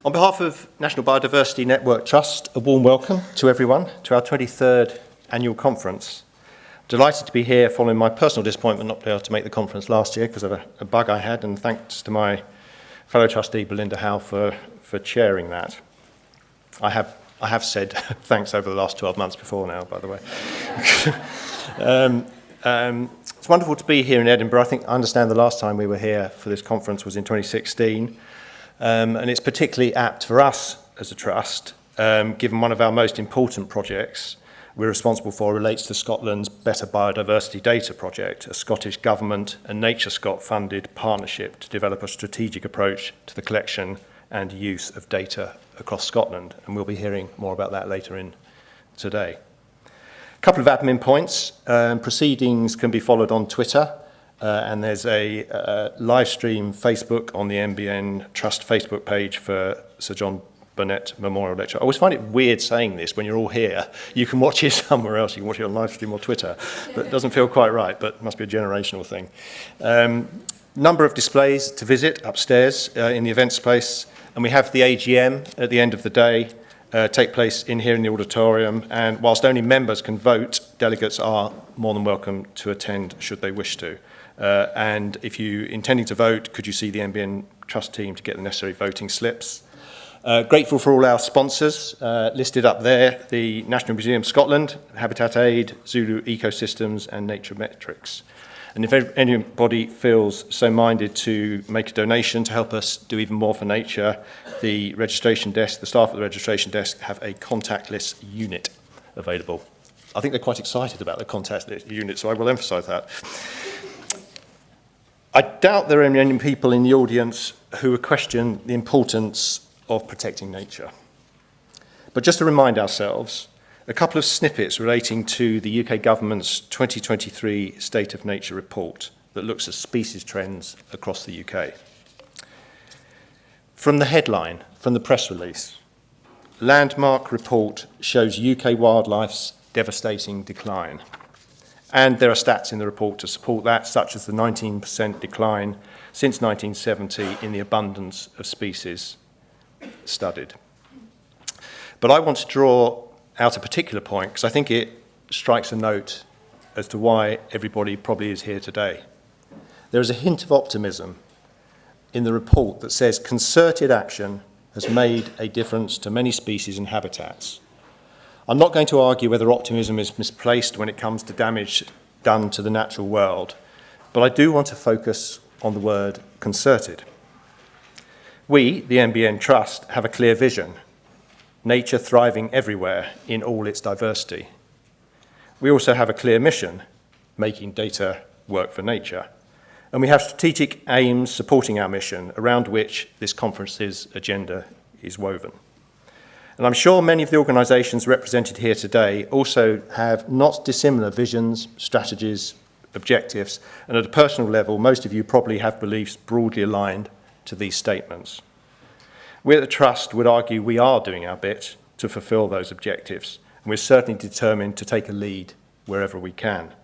On behalf of National Biodiversity Network Trust, a warm welcome to everyone to our 23rd annual conference. Delighted to be here following my personal disappointment not being able to make the conference last year because of a bug I had, and thanks to my fellow trustee Belinda Howe for chairing that. I have said thanks over the last 12 months before now, by the way. It's wonderful to be here in Edinburgh. I understand the last time we were here for this conference was in 2016. And it's particularly apt for us as a trust, given one of our most important projects we're responsible for relates to Scotland's Better Biodiversity Data Project, a Scottish Government and NatureScot funded partnership to develop a strategic approach to the collection and use of data across Scotland. And we'll be hearing more about that later in today. A couple of admin points. Proceedings can be followed on Twitter. And there's a live stream Facebook on the NBN Trust Facebook page for Sir John Burnett Memorial Lecture. I always find it weird saying this when you're all here. You can watch it somewhere else. You can watch it on live stream or Twitter. But it doesn't feel quite right, but it must be a generational thing. Number of displays to visit upstairs in the event space. And we have the AGM at the end of the day take place in here in the auditorium. And whilst only members can vote, delegates are more than welcome to attend should they wish to. And if you're intending to vote, could you see the NBN Trust team to get the necessary voting slips? Grateful for all our sponsors listed up there, the National Museum Scotland, Habitat Aid, Zulu Ecosystems and Nature Metrics. And if anybody feels so minded to make a donation to help us do even more for nature, the registration desk, the staff at the registration desk have a contactless unit available. I think they're quite excited about the contactless unit, so I will emphasise that. I doubt there are any people in the audience who would question the importance of protecting nature. But just to remind ourselves, a couple of snippets relating to the UK Government's 2023 State of Nature report that looks at species trends across the UK. From the headline, from the press release, landmark report shows UK wildlife's devastating decline. And there are stats in the report to support that, such as the 19% decline since 1970 in the abundance of species studied. But I want to draw out a particular point, because I think it strikes a note as to why everybody probably is here today. There is a hint of optimism in the report that says concerted action has made a difference to many species and habitats. I'm not going to argue whether optimism is misplaced when it comes to damage done to the natural world, but I do want to focus on the word concerted. We, the NBN Trust, have a clear vision, nature thriving everywhere in all its diversity. We also have a clear mission, making data work for nature. And we have strategic aims supporting our mission, around which this conference's agenda is woven. And I'm sure many of the organisations represented here today also have not dissimilar visions, strategies, objectives, and at a personal level, most of you probably have beliefs broadly aligned to these statements. We at the Trust would argue we are doing our bit to fulfil those objectives, and we're certainly determined to take a lead wherever we can.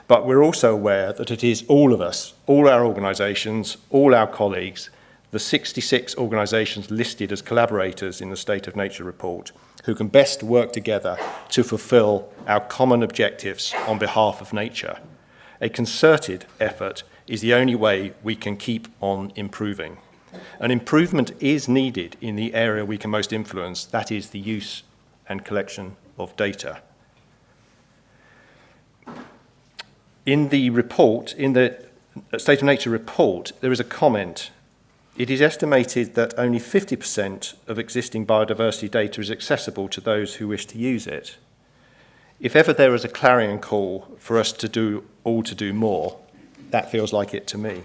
But we're also aware that it is all of us, all our organisations, all our colleagues, the 66 organisations listed as collaborators in the State of Nature report, who can best work together to fulfil our common objectives on behalf of nature. A concerted effort is the only way we can keep on improving. An improvement is needed in the area we can most influence, that is the use and collection of data. In the report, in the State of Nature report, there is a comment. It is estimated that only 50% of existing biodiversity data is accessible to those who wish to use it. If ever there is a clarion call for us to do more, that feels like it to me.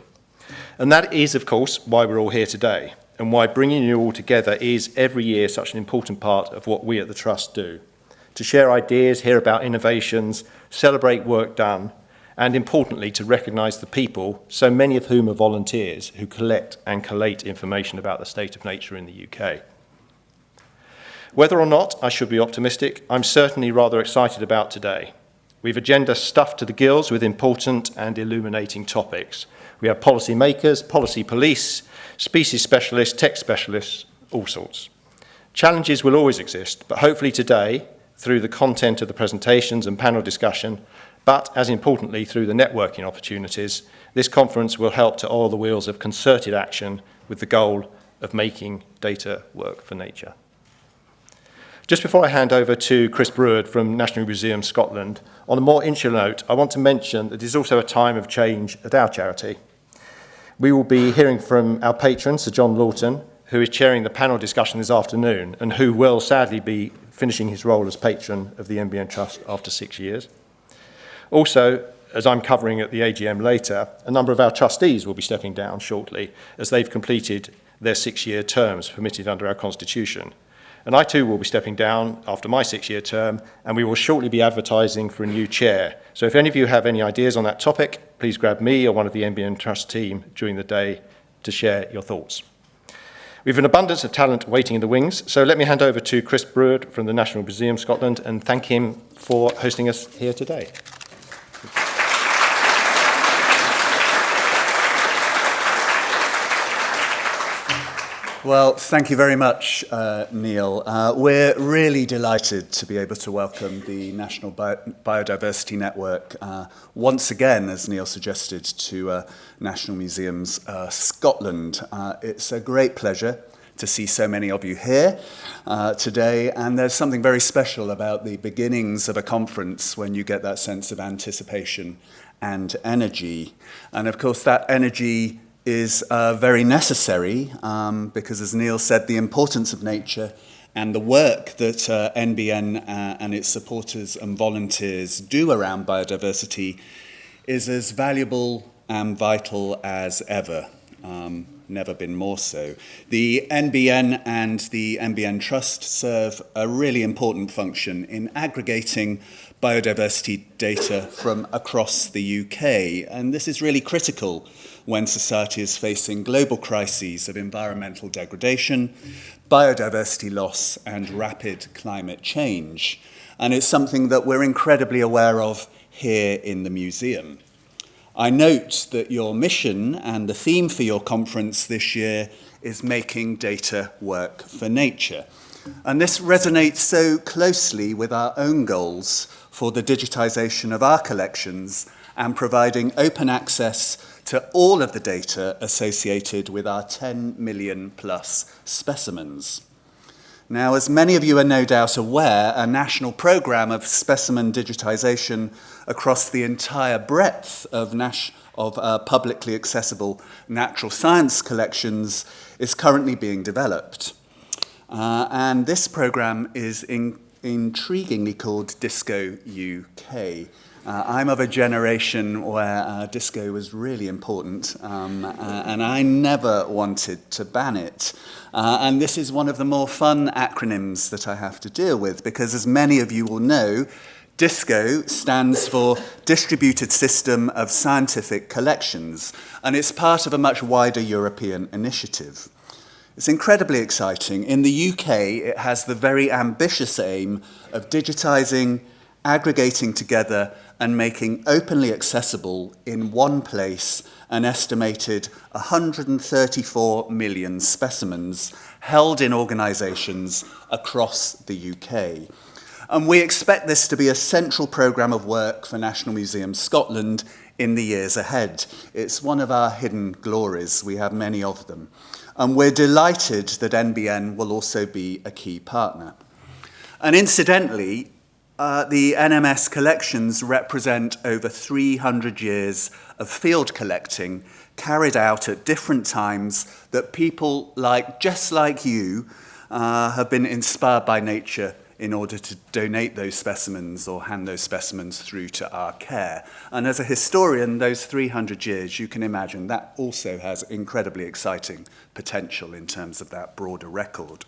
And that is, of course, why we're all here today, and why bringing you all together is every year such an important part of what we at the Trust do. To share ideas, hear about innovations, celebrate work done, and importantly, to recognise the people, so many of whom are volunteers, who collect and collate information about the state of nature in the UK. Whether or not I should be optimistic, I'm certainly rather excited about today. We've agenda stuffed to the gills with important and illuminating topics. We have policy makers, policy police, species specialists, tech specialists, all sorts. Challenges will always exist, but hopefully today, through the content of the presentations and panel discussion, but as importantly through the networking opportunities, this conference will help to oil the wheels of concerted action with the goal of making data work for nature. Just before I hand over to Chris Brewer from National Museum Scotland, on a more insular note, I want to mention that it is also a time of change at our charity. We will be hearing from our patron, Sir John Lawton, who is chairing the panel discussion this afternoon and who will sadly be finishing his role as patron of the NBN Trust after 6 years. Also, as I'm covering at the AGM later, a number of our trustees will be stepping down shortly as they've completed their 6-year terms permitted under our constitution. And I too will be stepping down after my 6-year term, and we will shortly be advertising for a new chair. So if any of you have any ideas on that topic, please grab me or one of the NBN Trust team during the day to share your thoughts. We have an abundance of talent waiting in the wings, so let me hand over to Chris Brewer from the National Museum Scotland and thank him for hosting us here today. Well, thank you very much, Neil. We're really delighted to be able to welcome the National Biodiversity Network once again, as Neil suggested, to National Museums Scotland. It's a great pleasure to see so many of you here today, and there's something very special about the beginnings of a conference when you get that sense of anticipation and energy. And of course, that energy is very necessary because, as Neil said, the importance of nature and the work that NBN and its supporters and volunteers do around biodiversity is as valuable and vital as ever, never been more so. The NBN and the NBN Trust serve a really important function in aggregating biodiversity data from across the UK, and this is really critical when society is facing global crises of environmental degradation, biodiversity loss, and rapid climate change. And it's something that we're incredibly aware of here in the museum. I note that your mission and the theme for your conference this year is making data work for nature. And this resonates so closely with our own goals for the digitization of our collections and providing open access to all of the data associated with our 10 million plus specimens. Now, as many of you are no doubt aware, a national programme of specimen digitisation across the entire breadth of publicly accessible natural science collections is currently being developed. And this programme is intriguingly called Disco UK. I'm of a generation where disco was really important, and I never wanted to ban it. And this is one of the more fun acronyms that I have to deal with, because as many of you will know, DISCO stands for Distributed System of Scientific Collections, and it's part of a much wider European initiative. It's incredibly exciting. In the UK, it has the very ambitious aim of digitising, aggregating together and making openly accessible in one place an estimated 134 million specimens held in organisations across the UK. And we expect this to be a central programme of work for National Museums Scotland in the years ahead. It's one of our hidden glories. We have many of them. And we're delighted that NBN will also be a key partner. And incidentally, the NMS collections represent over 300 years of field collecting carried out at different times that people just like you have been inspired by nature in order to donate those specimens or hand those specimens through to our care. And as a historian, those 300 years, you can imagine that also has incredibly exciting potential in terms of that broader record.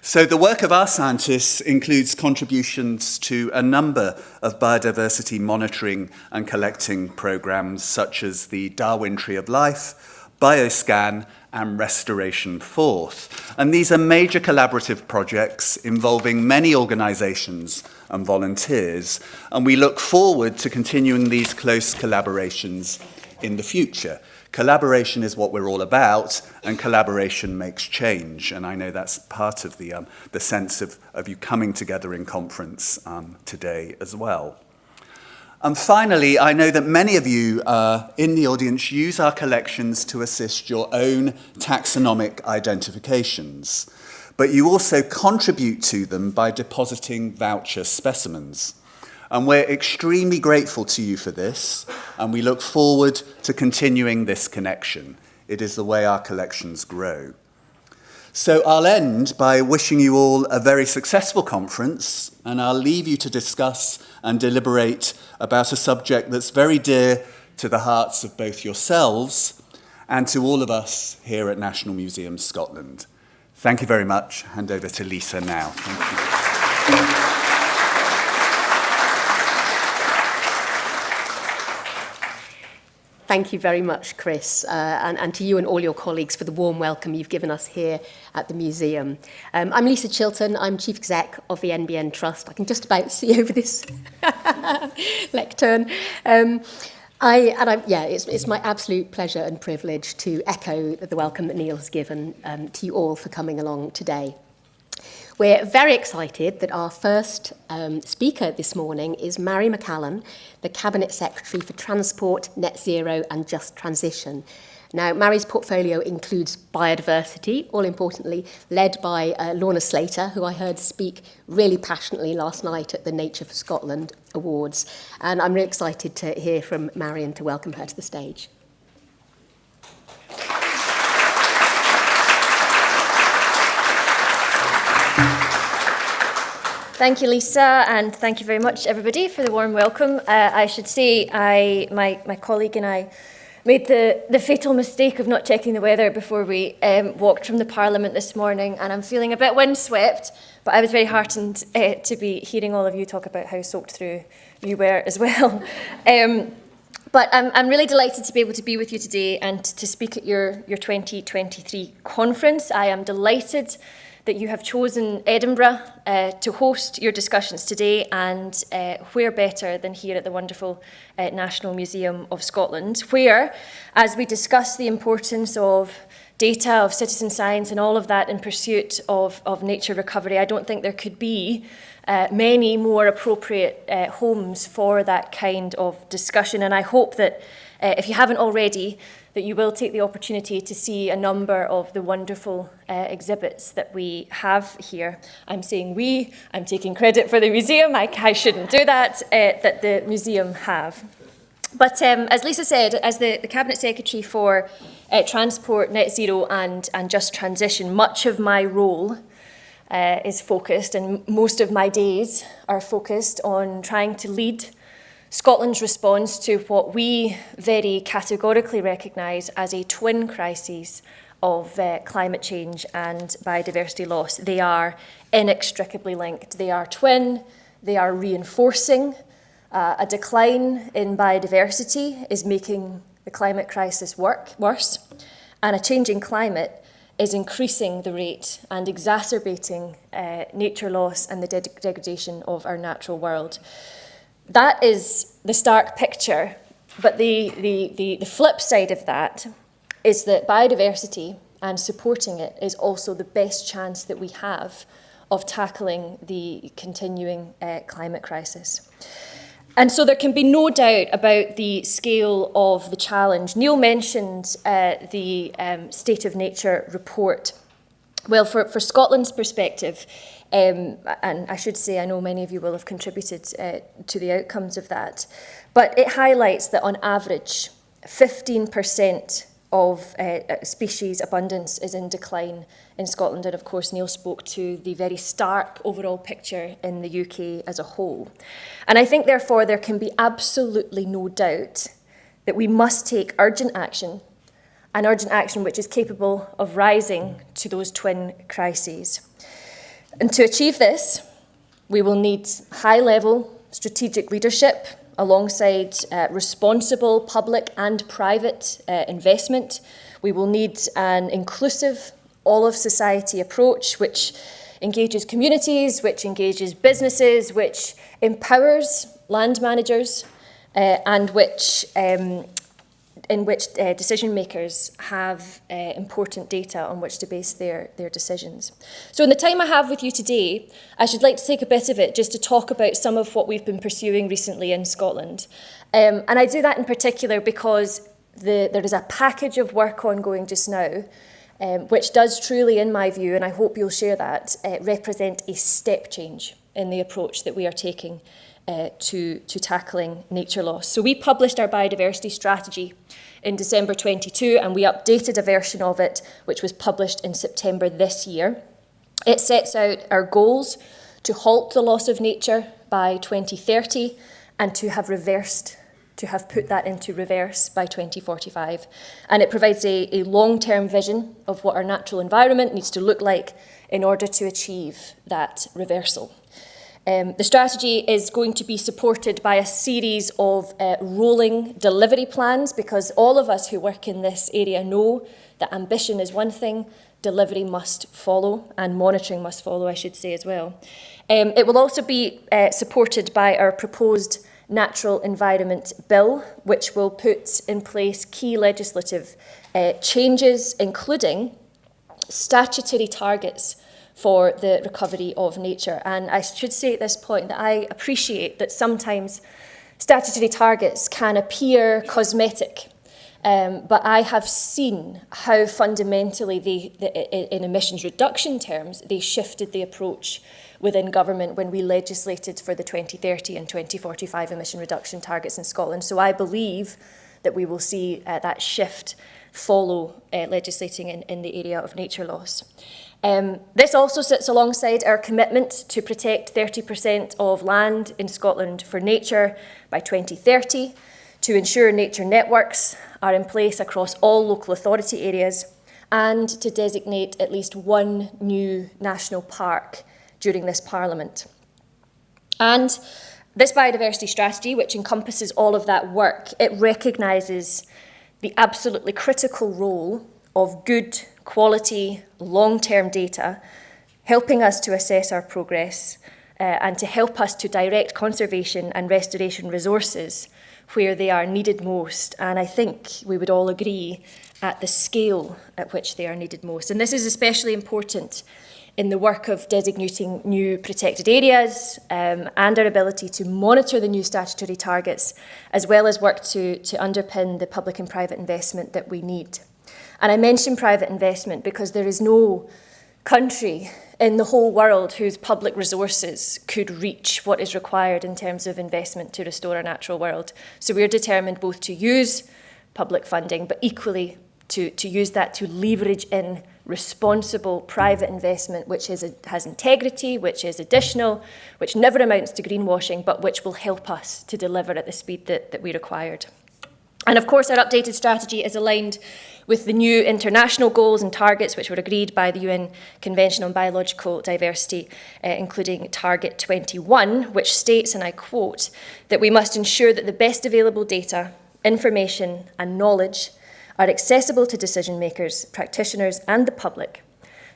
So the work of our scientists includes contributions to a number of biodiversity monitoring and collecting programs, such as the Darwin Tree of Life, Bioscan, and Restoration Forth. And these are major collaborative projects involving many organisations and volunteers, and we look forward to continuing these close collaborations in the future. Collaboration is what we're all about, and collaboration makes change, and I know that's part of the sense of you coming together in conference today as well. And finally, I know that many of you in the audience use our collections to assist your own taxonomic identifications, but you also contribute to them by depositing voucher specimens. And we're extremely grateful to you for this, and we look forward to continuing this connection. It is the way our collections grow. So I'll end by wishing you all a very successful conference, and I'll leave you to discuss and deliberate about a subject that's very dear to the hearts of both yourselves and to all of us here at National Museums Scotland. Thank you very much. Hand over to Lisa now. Thank you. Thank you very much, Chris, and to you and all your colleagues for the warm welcome you've given us here at the museum. I'm Lisa Chilton. I'm Chief Exec of the NBN Trust. I can just about see over this lectern. It's my absolute pleasure and privilege to echo the welcome that Neil has given to you all for coming along today. We're very excited that our first speaker this morning is Mary McCallan, the Cabinet Secretary for Transport, Net Zero and Just Transition. Now, Mary's portfolio includes biodiversity, all importantly, led by Lorna Slater, who I heard speak really passionately last night at the Nature for Scotland Awards. And I'm really excited to hear from Mary and to welcome her to the stage. Thank you, Lisa, and thank you very much, everybody, for the warm welcome. I should say my colleague and I made the fatal mistake of not checking the weather before we walked from the Parliament this morning, and I'm feeling a bit windswept, but I was very heartened to be hearing all of you talk about how soaked through you were as well. But I'm really delighted to be able to be with you today and to speak at your 2023 conference. I am delighted that you have chosen Edinburgh to host your discussions today, and where better than here at the wonderful National Museum of Scotland, where, as we discuss the importance of data, of citizen science and all of that in pursuit of nature recovery, I don't think there could be many more appropriate homes for that kind of discussion. And I hope that if you haven't already, that you will take the opportunity to see a number of the wonderful exhibits that we have here. I'm saying we, I'm taking credit for the museum, I shouldn't do that, that the museum have. But as Lisa said, as the Cabinet Secretary for Transport, Net Zero and Just Transition, much of my role is focused, and most of my days are focused on trying to lead Scotland's response to what we very categorically recognise as a twin crisis of climate change and biodiversity loss. They are inextricably linked. They are twin, they are reinforcing. A decline in biodiversity is making the climate crisis worse, and a changing climate is increasing the rate and exacerbating nature loss and the degradation of our natural world. That is the stark picture, but the flip side of that is that biodiversity and supporting it is also the best chance that we have of tackling the continuing climate crisis. And so there can be no doubt about the scale of the challenge. Neil mentioned the State of Nature report. Well, for Scotland's perspective, and I should say, I know many of you will have contributed to the outcomes of that, but it highlights that on average, 15% of species abundance is in decline in Scotland. And of course, Neil spoke to the very stark overall picture in the UK as a whole. And I think, therefore, there can be absolutely no doubt that we must take urgent action, an urgent action which is capable of rising to those twin crises. And to achieve this, we will need high-level strategic leadership alongside responsible public and private investment. We will need an inclusive, all-of-society approach which engages communities, which engages businesses, which empowers land managers, and in which decision makers have important data on which to base their decisions. So in the time I have with you today, I should like to take a bit of it just to talk about some of what we've been pursuing recently in Scotland. And I do that in particular because there is a package of work ongoing just now, which does truly, in my view, and I hope you'll share that, represent a step change in the approach that we are taking to tackling nature loss. So we published our biodiversity strategy in December 22, and we updated a version of it which was published in September this year. It sets out our goals to halt the loss of nature by 2030 and to have put that into reverse by 2045. And it provides a long-term vision of what our natural environment needs to look like in order to achieve that reversal. The strategy is going to be supported by a series of rolling delivery plans, because all of us who work in this area know that ambition is one thing, delivery must follow, and monitoring must follow, I should say, as well. It will also be supported by our proposed Natural Environment Bill, which will put in place key legislative changes, including statutory targets for the recovery of nature. And I should say at this point that I appreciate that sometimes statutory targets can appear cosmetic, but I have seen how fundamentally in emissions reduction terms, they shifted the approach within government when we legislated for the 2030 and 2045 emission reduction targets in Scotland. So I believe that we will see that shift follow legislating in the area of nature loss. This also sits alongside our commitment to protect 30% of land in Scotland for nature by 2030, to ensure nature networks are in place across all local authority areas, and to designate at least one new national park during this Parliament. And this biodiversity strategy, which encompasses all of that work, it recognises the absolutely critical role of good quality, long-term data, helping us to assess our progress and to help us to direct conservation and restoration resources where they are needed most. And I think we would all agree at the scale at which they are needed most. And this is especially important in the work of designating new protected areas and our ability to monitor the new statutory targets, as well as work to underpin the public and private investment that we need. And I mention private investment because there is no country in the whole world whose public resources could reach what is required in terms of investment to restore our natural world. So we're determined both to use public funding, but equally to use that to leverage in responsible private investment, which has integrity, which is additional, which never amounts to greenwashing, but which will help us to deliver at the speed that we required. And of course, our updated strategy is aligned with the new international goals and targets which were agreed by the UN Convention on Biological Diversity, including Target 21, which states, and I quote, that we must ensure that the best available data, information and knowledge are accessible to decision makers, practitioners and the public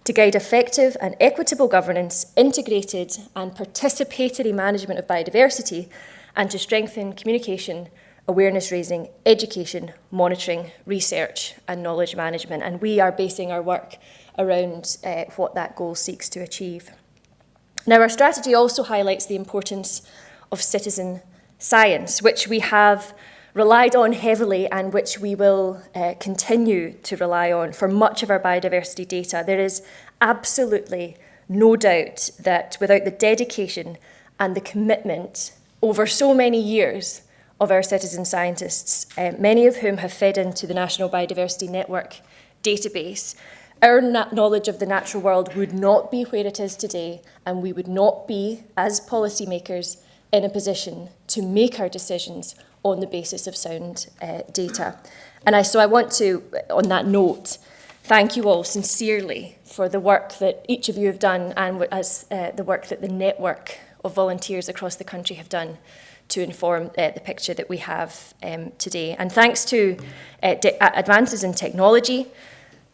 to guide effective and equitable governance, integrated and participatory management of biodiversity, and to strengthen communication, awareness raising, education, monitoring, research and knowledge management. And we are basing our work around what that goal seeks to achieve. Now, our strategy also highlights the importance of citizen science, which we have relied on heavily and which we will continue to rely on for much of our biodiversity data. There is absolutely no doubt that without the dedication and the commitment over so many years of our citizen scientists, many of whom have fed into the National Biodiversity Network database, our knowledge of the natural world would not be where it is today, and we would not be, as policymakers, in a position to make our decisions on the basis of sound data. And so I want to, on that note, thank you all sincerely for the work that each of you have done, and as the work that the network of volunteers across the country have done to inform the picture that we have today. And thanks to advances in technology,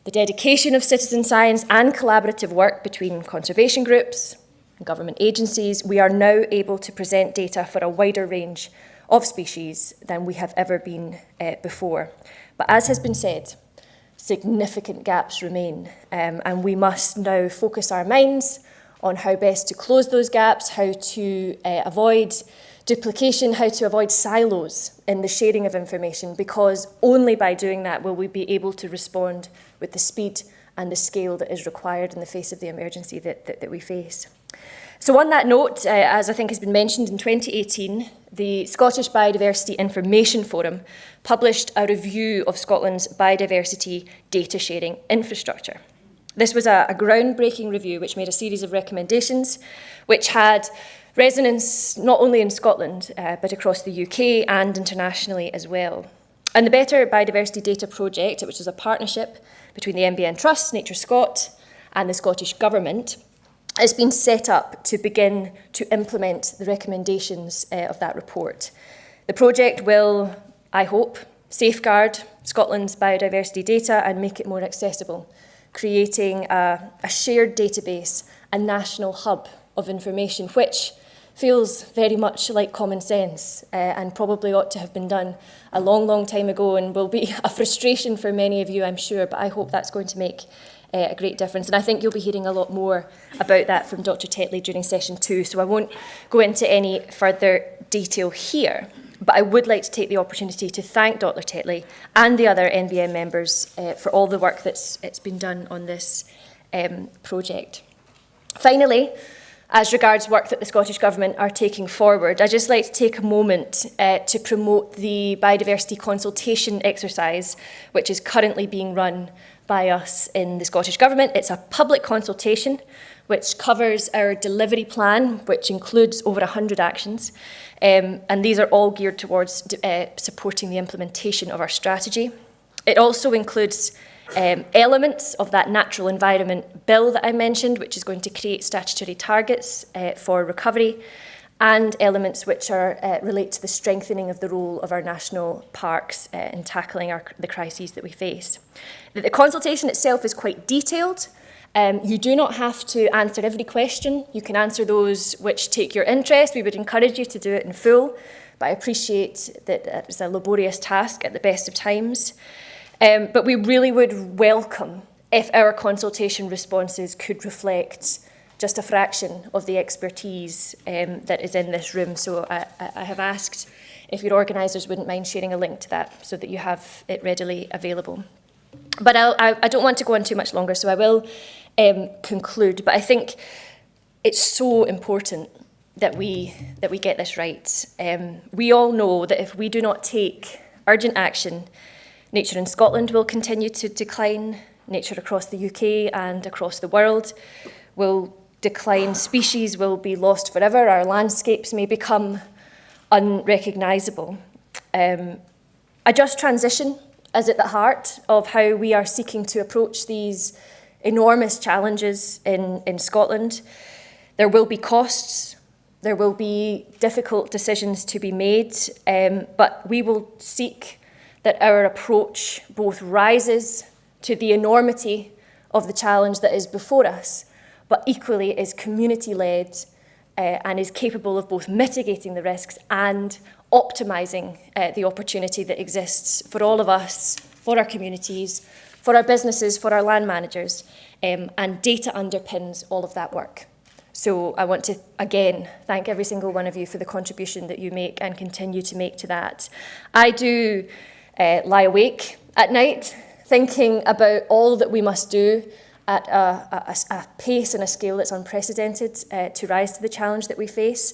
the dedication of citizen science and collaborative work between conservation groups and government agencies, we are now able to present data for a wider range of species than we have ever been before. But as has been said, significant gaps remain, and we must now focus our minds on how best to close those gaps, how to avoid duplication, how to avoid silos in the sharing of information, because only by doing that will we be able to respond with the speed and the scale that is required in the face of the emergency that we face. So on that note, as I think has been mentioned, in 2018, the Scottish Biodiversity Information Forum published a review of Scotland's biodiversity data sharing infrastructure. This was a groundbreaking review which made a series of recommendations which had resonance not only in Scotland but across the UK and internationally as well. And the Better Biodiversity Data Project, which is a partnership between the NBN Trust, Nature Scot and the Scottish Government, has been set up to begin to implement the recommendations of that report. The project will, I hope, safeguard Scotland's biodiversity data and make it more accessible, creating a shared database, a national hub of information, which feels very much like common sense and probably ought to have been done a long, long time ago and will be a frustration for many of you, I'm sure, but I hope that's going to make a great difference. And I think you'll be hearing a lot more about that from Dr. Tetley during session 2, so I won't go into any further detail here. But I would like to take the opportunity to thank Dr. Tetley and the other NBN members for all the work that's been done on this project. Finally, as regards work that the Scottish Government are taking forward, I'd just like to take a moment to promote the biodiversity consultation exercise, which is currently being run by us in the Scottish Government. It's a public consultation which covers our delivery plan, which includes over 100 actions, and these are all geared towards supporting the implementation of our strategy. It also includes elements of that natural environment bill that I mentioned, which is going to create statutory targets for recovery, and elements which are relate to the strengthening of the role of our national parks in tackling the crises that we face. The consultation itself is quite detailed. You do not have to answer every question. You can answer those which take your interest. We would encourage you to do it in full, but I appreciate that it's a laborious task at the best of times. But we really would welcome if our consultation responses could reflect just a fraction of the expertise that is in this room. So I have asked if your organisers wouldn't mind sharing a link to that so that you have it readily available. But I don't want to go on too much longer, so I will conclude. But I think it's so important that we get this right. We all know that if we do not take urgent action, nature in Scotland will continue to decline, nature across the UK and across the world will decline, species will be lost forever, our landscapes may become unrecognisable. A just transition is at the heart of how we are seeking to approach these enormous challenges in Scotland. There will be costs, there will be difficult decisions to be made, but we will seek that our approach both rises to the enormity of the challenge that is before us, but equally is community-led and is capable of both mitigating the risks and optimising the opportunity that exists for all of us, for our communities, for our businesses, for our land managers, and data underpins all of that work. So I want to, again, thank every single one of you for the contribution that you make and continue to make to that. I do lie awake at night thinking about all that we must do at a pace and a scale that's unprecedented to rise to the challenge that we face.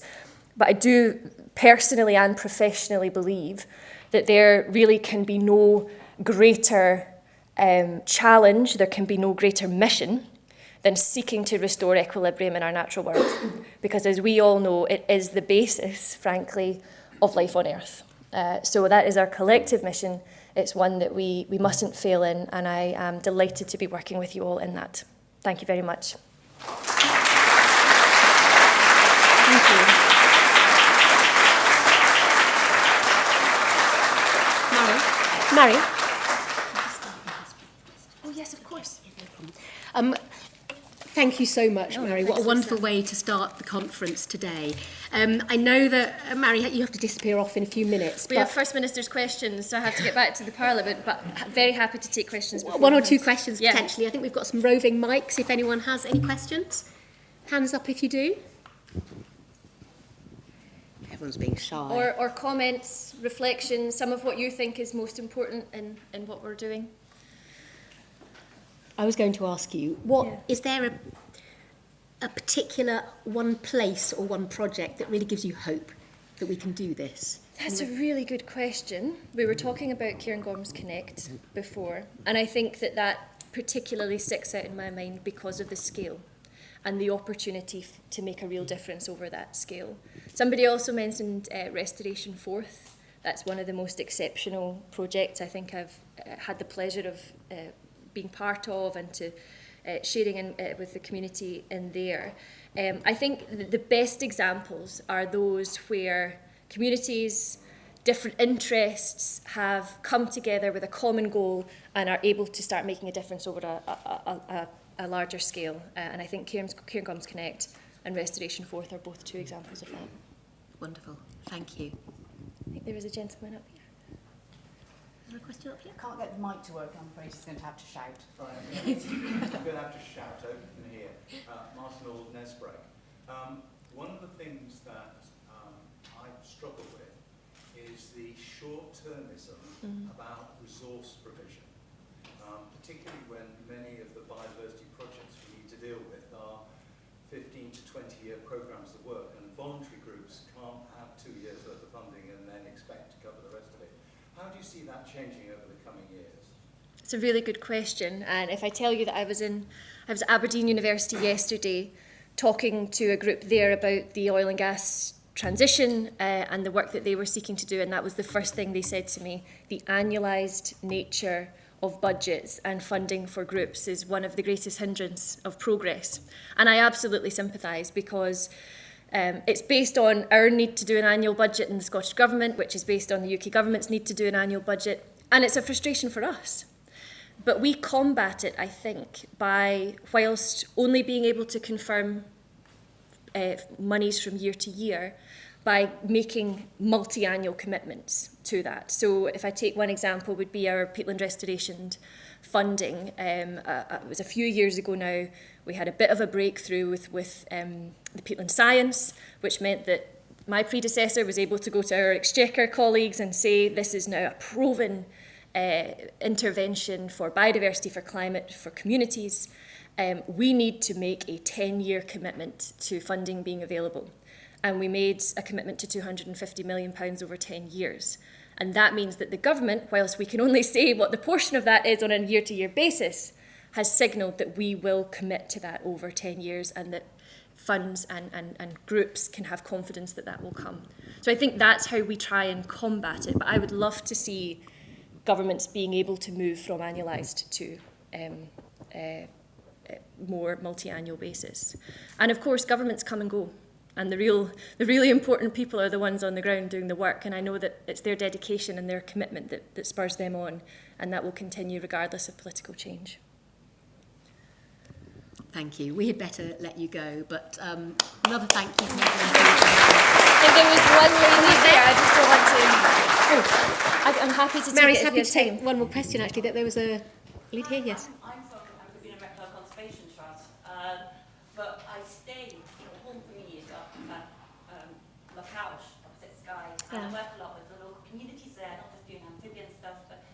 But I do personally and professionally believe that there really can be no greater challenge, there can be no greater mission than seeking to restore equilibrium in our natural world. Because as we all know, it is the basis, frankly, of life on Earth. So that is our collective mission. It's one that we mustn't fail in, and I am delighted to be working with you all in that. Thank you very much. Thank you. Mary? Oh, yes, of course. Thank you so much, Mary. What a wonderful way to start the conference today. I know that, Mary, you have to disappear off in a few minutes. We have First Minister's questions, so I have to get back to the Parliament, but very happy to take questions. One or two questions, potentially. I think we've got some roving mics, if anyone has any questions. Hands up if you do. Everyone's being shy. Or comments, reflections, some of what you think is most important in what we're doing. I was going to ask you, is there a particular one place or one project that really gives you hope that we can do this? That's a really good question. We were talking about Cairngorms Connect before, and I think that particularly sticks out in my mind because of the scale and the opportunity to make a real difference over that scale. Somebody also mentioned Restoration Forth. That's one of the most exceptional projects I think I've had the pleasure of being part of and to sharing with the community in there. I think the best examples are those where communities, different interests have come together with a common goal and are able to start making a difference over a larger scale. And I think Cairngorms Connect and Restoration Forth are both two examples of that. Wonderful. Thank you. I think there was a gentleman up here. Is there a question up here? Can't get the mic to work, I'm afraid he's going to have to shout. I'm going to have to shout over from here. Martin Ord Nesbrake. One of the things that I struggle with is the short-termism about resource provision, particularly when many of the biodiversity projects we need to deal with are 15 to 20-year programs of work, and voluntary groups can't have 2 years worth of funding and then expect to cover the rest of it. How do you see that changing over the coming years? It's a really good question, and if I tell you that I was at Aberdeen University yesterday talking to a group there about the oil and gas transition and the work that they were seeking to do, and that was the first thing they said to me. The annualised nature of budgets and funding for groups is one of the greatest hindrance of progress. And I absolutely sympathise because it's based on our need to do an annual budget in the Scottish Government, which is based on the UK Government's need to do an annual budget, and it's a frustration for us. But we combat it, I think, by, whilst only being able to confirm monies from year to year, by making multi-annual commitments to that. So if I take one example, would be our peatland restoration funding. It was a few years ago now, we had a bit of a breakthrough with the peatland science, which meant that my predecessor was able to go to our Exchequer colleagues and say, this is now a proven intervention for biodiversity, for climate, for communities. We need to make a 10-year commitment to funding being available. And we made a commitment to £250 million over 10 years. And that means that the government, whilst we can only say what the portion of that is on a year-to-year basis, has signalled that we will commit to that over 10 years and that funds and groups can have confidence that that will come. So I think that's how we try and combat it. But I would love to see governments being able to move from annualised to more multi-annual basis. And of course, governments come and go. And the really important people are the ones on the ground doing the work. And I know that it's their dedication and their commitment that spurs them on. And that will continue regardless of political change. Thank you. We had better let you go, but another thank you from everyone. I think there was one lady there. I just don't want to... I'm happy to take Mary's it if happy you to have take time. one more question, actually, that there was a lead here, yes. I'm from the American Conservation Trust, but I stay, home for me is up at Lockhouse, opposite Skye, and I work a lot with the local communities there, not just doing amphibian stuff, but,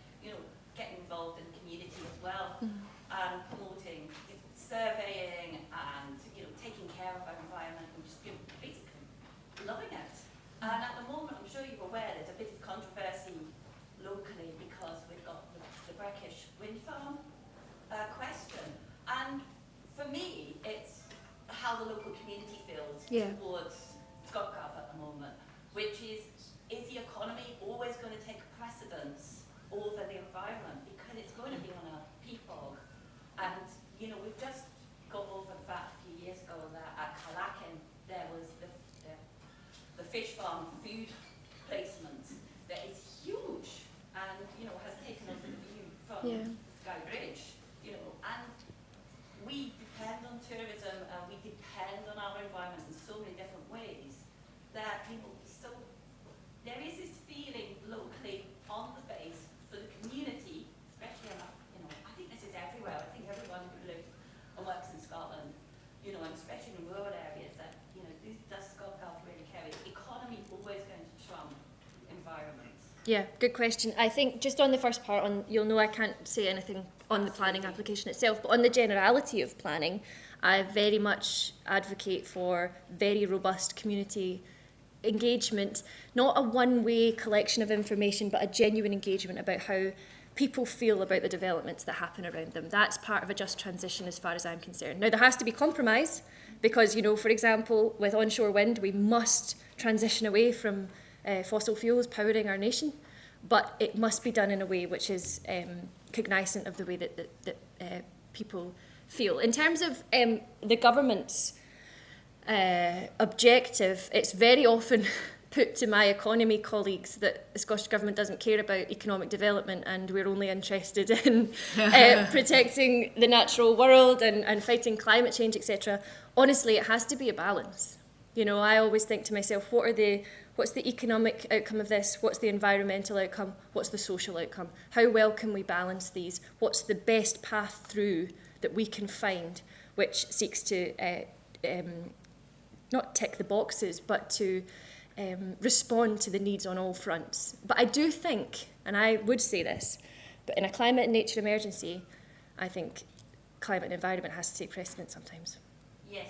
getting involved in the community as well, and promoting surveying and, taking care of our environment and just, basically loving it. And at the moment, I'm sure you're aware, there's a bit of controversy locally because we've got the Breckish wind farm question. And for me, it's how the local community feels towards ScotGov at the moment, which is the economy always going to take precedence over the environment because it's going to be on a peatbog. And, we've just got over the fact a few years ago that at Calacan there was the fish farm food placement that is huge and, has taken environment in so many different ways that, so there is this feeling locally on the base for the community, especially I think this is everywhere. I think everyone who lives and works in Scotland, and especially in rural areas, that, does Scotland really carry? The economy always going to trump environments? Yeah, good question. I think just on the first part, you'll know I can't say anything on the planning application itself, but on the generality of planning, I very much advocate for very robust community engagement, not a one-way collection of information, but a genuine engagement about how people feel about the developments that happen around them. That's part of a just transition as far as I'm concerned. Now, there has to be compromise because, for example, with onshore wind, we must transition away from fossil fuels powering our nation, but it must be done in a way which is cognizant of the way that people feel. In terms of the government's objective, it's very often put to my economy colleagues that the Scottish Government doesn't care about economic development and we're only interested in protecting the natural world and fighting climate change, etc. Honestly, it has to be a balance. I always think to myself, what's the economic outcome of this? What's the environmental outcome? What's the social outcome? How well can we balance these? What's the best path through that we can find, which seeks to not tick the boxes, but to respond to the needs on all fronts. But I do think, and I would say this, but in a climate and nature emergency, I think climate and environment has to take precedence sometimes.